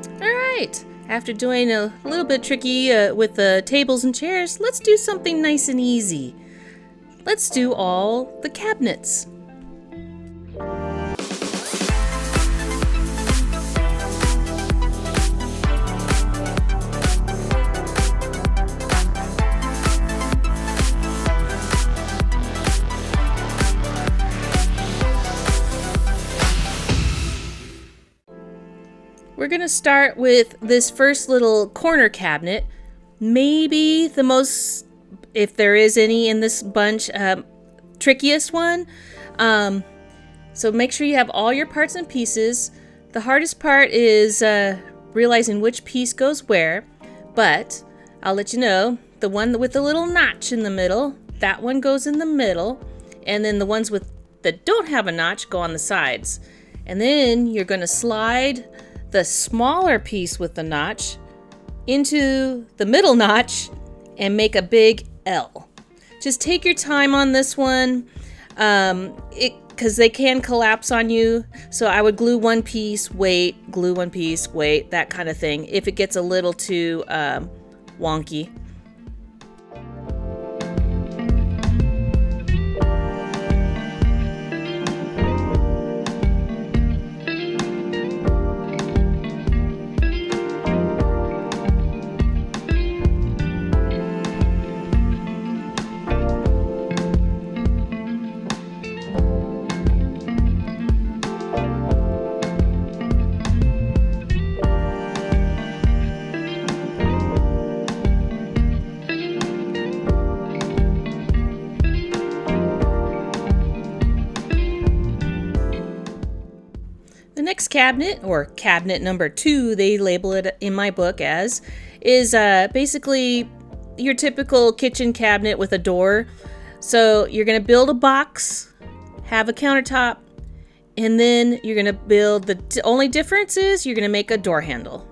Alright, after doing a little bit tricky with the tables and chairs, let's do something nice and easy. Let's do all the cabinets. We're going to start with this first little corner cabinet. Maybe the most, if there is any in this bunch, trickiest one. So make sure you have all your parts and pieces. The hardest part is realizing which piece goes where. But I'll let you know, the one with the little notch in the middle, that one goes in the middle. And then the ones that don't have a notch go on the sides. And then you're going to slide the smaller piece with the notch into the middle notch and make a big L. Just take your time on this one, because they can collapse on you. So I would glue one piece, wait, glue one piece, wait, that kind of thing, if it gets a little too wonky. The next cabinet, or cabinet number 2, they label it in my book as, is basically your typical kitchen cabinet with a door. So you're going to build a box, have a countertop, and then you're going to build, the only difference is you're going to make a door handle.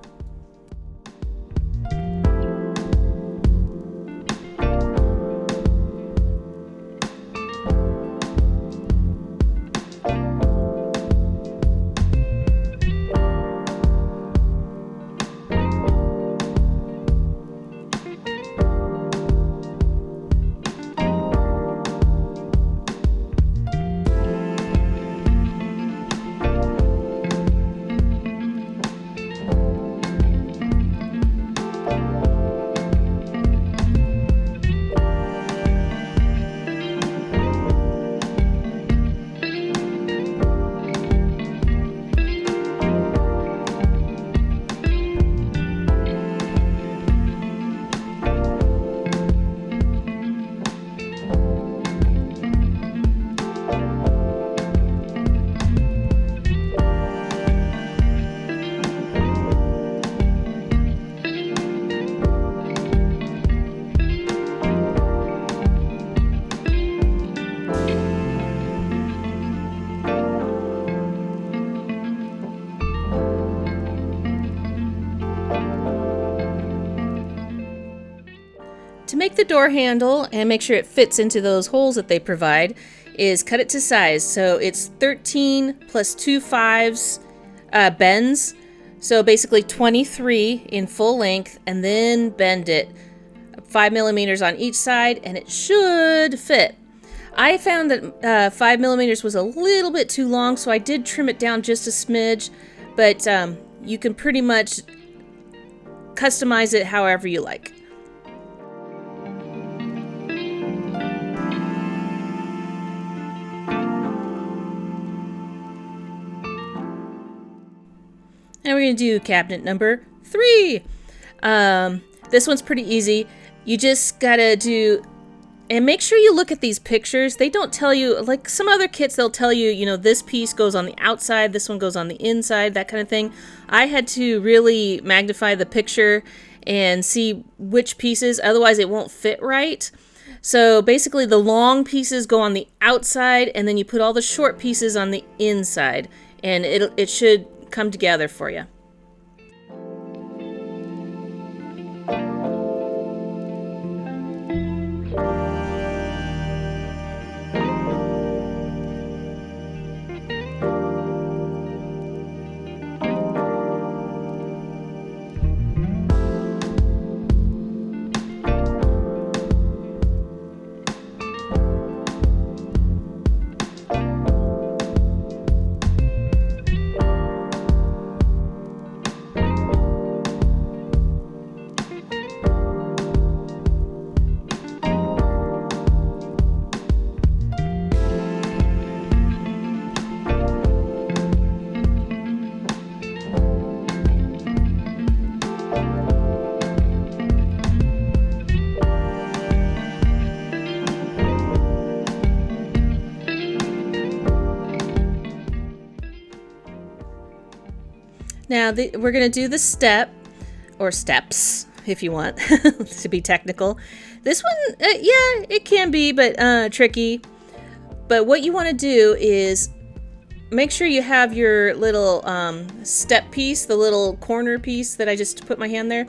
To make the door handle and make sure it fits into those holes that they provide is cut it to size. So it's 13 plus 2 5s bends. So basically 23 in full length, and then bend it 5 millimeters on each side and it should fit. I found that 5 millimeters was a little bit too long, so I did trim it down just a smidge, but you can pretty much customize it however you like. And we're going to do cabinet number 3. This one's pretty easy. You just got to do, and make sure you look at these pictures. They don't tell you, like some other kits, they'll tell you, you know, this piece goes on the outside, this one goes on the inside, that kind of thing. I had to really magnify the picture and see which pieces, otherwise it won't fit right. So basically the long pieces go on the outside, and then you put all the short pieces on the inside, and it should come together for you. Now we're going to do the step, or steps, if you want to be technical. This one, yeah, it can be, but tricky. But what you want to do is make sure you have your little step piece, the little corner piece that I just put my hand there,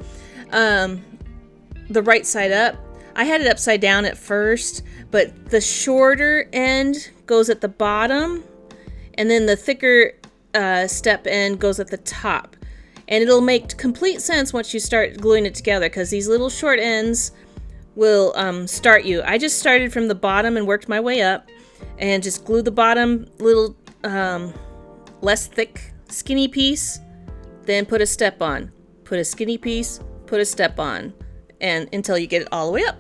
the right side up. I had it upside down at first, but the shorter end goes at the bottom, and then the thicker step end goes at the top. And it'll make complete sense once you start gluing it together, because these little short ends will start you. I just started from the bottom and worked my way up, and just glued the bottom little less thick skinny piece, then put a step on, put a skinny piece, put a step on, and until you get it all the way up.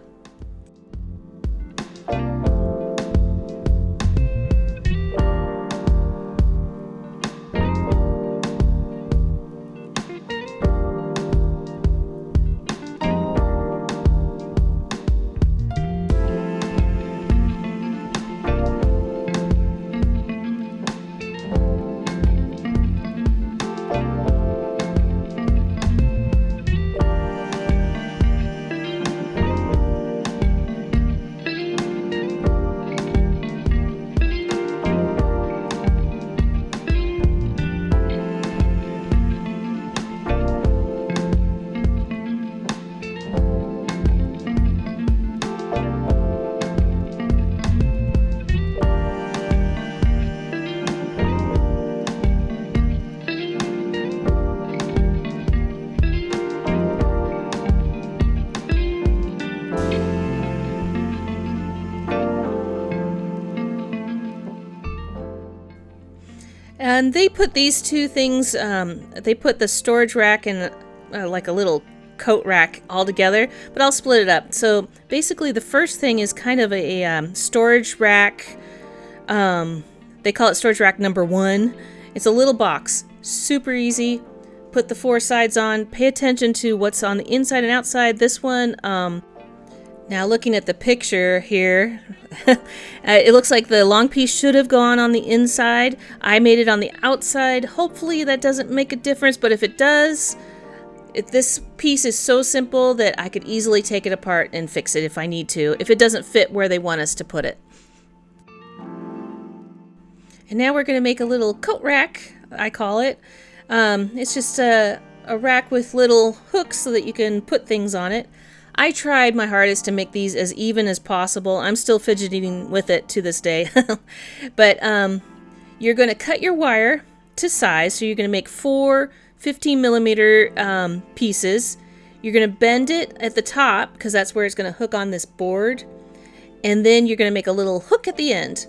And they put these two things, they put the storage rack and like a little coat rack all together, but I'll split it up. So basically the first thing is kind of a storage rack. They call it storage rack number 1. It's a little box, super easy. Put the 4 sides on, pay attention to what's on the inside and outside. This one, now looking at the picture here, it looks like the long piece should have gone on the inside. I made it on the outside. Hopefully that doesn't make a difference, but if it does, this piece is so simple that I could easily take it apart and fix it if I need to, if it doesn't fit where they want us to put it. And now we're going to make a little coat rack, I call it. It's just a rack with little hooks so that you can put things on it. I tried my hardest to make these as even as possible. I'm still fidgeting with it to this day. But you're going to cut your wire to size. So you're going to make 4 15 millimeter pieces. You're going to bend it at the top because that's where it's going to hook on this board. And then you're going to make a little hook at the end.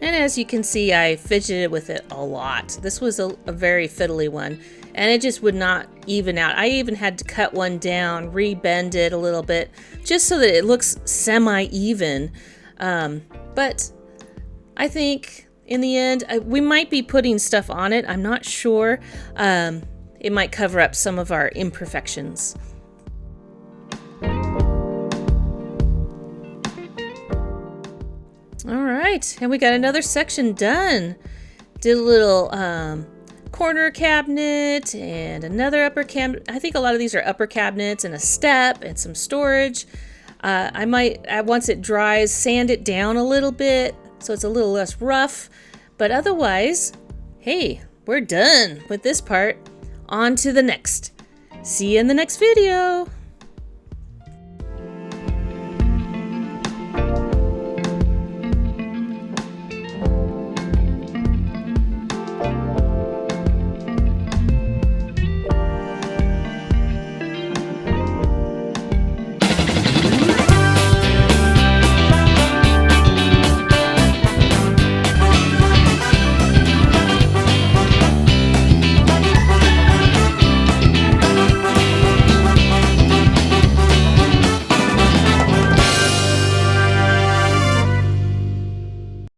And as you can see, I fidgeted with it a lot. This was a very fiddly one, and it just would not even out. I even had to cut one down, re-bend it a little bit, just so that it looks semi-even. But I think in the end, we might be putting stuff on it. I'm not sure. It might cover up some of our imperfections. All right, and we got another section done. Did a little corner cabinet and another upper cabinet. I think a lot of these are upper cabinets and a step and some storage. I might, once it dries, sand it down a little bit so it's a little less rough. But otherwise, hey, we're done with this part. On to the next. See you in the next video.